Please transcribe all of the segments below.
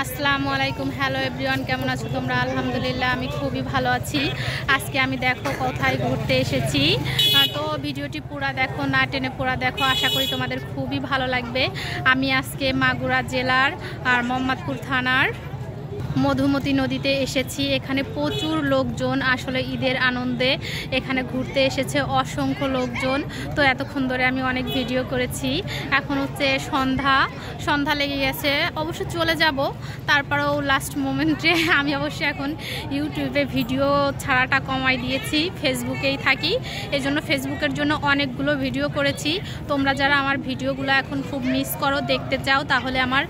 আসসালামু আলাইকুম। Hello everyone, কেমন আছো তোমরা? আলহামদুলিল্লাহ আমি খুবই ভালো আছি। আজকে আমি দেখো কোথায় ঘুরতে এসেছি, তো ভিডিওটি পুরা দেখো, না টেনে পুরা দেখো, আশা করি তোমাদের খুবই ভালো লাগবে। আমি আজকে মাগুরা জেলার আর মোহাম্মদপুর থানার মধুমতি নদীতে এসেছি। এখানে প্রচুর লোকজন, আসলে ঈদের আনন্দে এখানে ঘুরতে এসেছে অসংখ্য লোকজন। তো এতক্ষণ ধরে আমি অনেক ভিডিও করেছি, এখন হচ্ছে সন্ধ্যা লেগে গেছে। অবশ্য চলে যাব, তারপরেও লাস্ট মোমেন্টে আমি অবশ্য এখন ইউটিউবে ভিডিও ছাড়াটা কমাই দিয়েছি, ফেসবুকেই থাকি। এজন্য ফেসবুকের জন্য অনেকগুলো ভিডিও করেছি। তোমরা যারা আমার ভিডিওগুলো এখন খুব মিস করো, দেখতে চাও, তাহলে আমার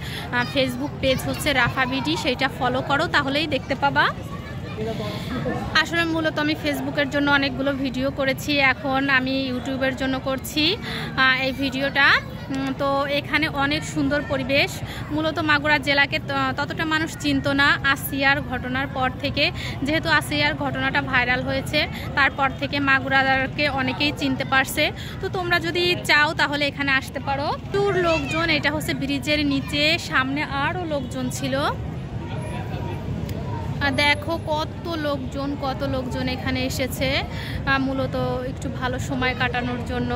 ফেসবুক পেজ হচ্ছে রাফা বিডি, সেইটা ফলো করো, তাহলেই দেখতে পাবা। আসলে মূলত আমি ফেসবুকের জন্য অনেকগুলো ভিডিও করেছি, এখন আমি ইউটিউবের জন্য করছি এই ভিডিওটা। তো এখানে অনেক সুন্দর পরিবেশ। মূলত মাগুরা জেলাকে ততটা মানুষ চিনতো না আসিয়ার ঘটনার পর থেকে, যেহেতু আসিয়ার ঘটনাটা ভাইরাল হয়েছে, তারপর থেকে মাগুরাকে অনেকেই চিনতে পারছে। তো তোমরা যদি চাও তাহলে এখানে আসতে পারো। দূর লোকজন, এটা হচ্ছে ব্রিজের নিচে, সামনে আরও লোকজন ছিল। দেখো কত লোকজন এখানে এসেছে, মূলত একটু ভালো সময় কাটানোর জন্য,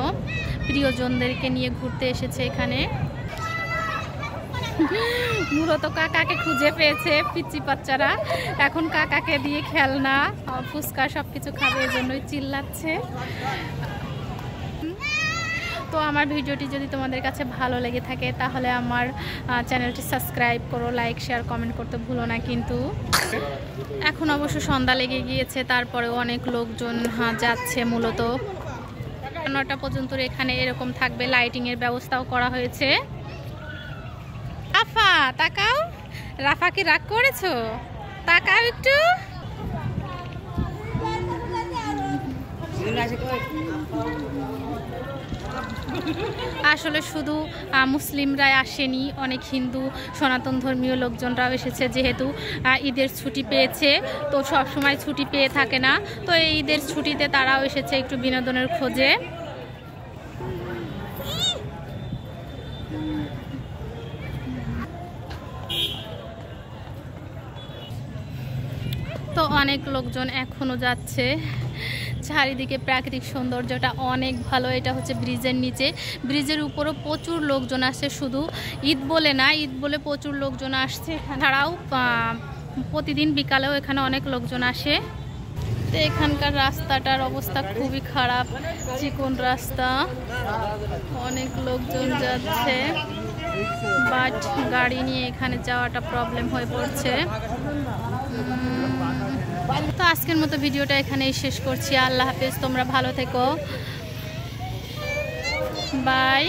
প্রিয়জনদেরকে নিয়ে ঘুরতে এসেছে এখানে। মূলত কাকাকে খুঁজে পেয়েছে পিচ্চি বাচ্চারা, এখন কাকাকে দিয়ে খেলনা ফুচকা সবকিছু খাবে, এজন্যই চিল্লাচ্ছে। তো আমার ভিডিওটি যদি তোমাদের কাছে ভালো লেগে থাকে তাহলে আমার চ্যানেলটি সাবস্ক্রাইব করো, লাইক শেয়ার কমেন্ট করতে ভুলো না কিন্তু। এখন অবশ্য সন্ধ্যা লেগে গিয়েছে, তারপরেও অনেক লোকজন যাচ্ছে। মূলত 9টা পর্যন্ত এখানে এরকম থাকবে, লাইটিংয়ের ব্যবস্থাও করা হয়েছে। রাফা তাকাও, রাফা কি রাগ করেছো? তাকাও একটু। আসলে শুধু মুসলিমরাই আসেনি, অনেক হিন্দু সনাতন ধর্মীয় লোকজনরাও এসেছে, যেহেতু ঈদের ছুটি পেয়েছে, তো সব সময় ছুটি পেয়ে থাকে না, তো এই ঈদের ছুটিতে তারাও এসেছে একটু বিনোদনের খোঁজে। তো অনেক লোকজন এখনো যাচ্ছে, চারিদিকে প্রাকৃতিক সৌন্দর্যটা অনেক ভালো। এটা হচ্ছে ব্রিজের নিচে, ব্রিজের উপরও প্রচুর লোকজন আসছে, শুধু ঈদ বলে না, ঈদ বলে প্রচুর লোকজন আসছে। এছাড়াও প্রতিদিন বিকালেও এখানে অনেক লোকজন আসে। তো এখানকার রাস্তাটার অবস্থা খুবই খারাপ, চিকন রাস্তা, অনেক লোকজন যাচ্ছে, বাট গাড়ি নিয়ে এখানে যাওয়াটা প্রবলেম হয়ে পড়ছে। তো আজকের মতো ভিডিওটা এখানেই শেষ করছি। আল্লাহ হাফেজ, তোমরা ভালো থেকো, বাই।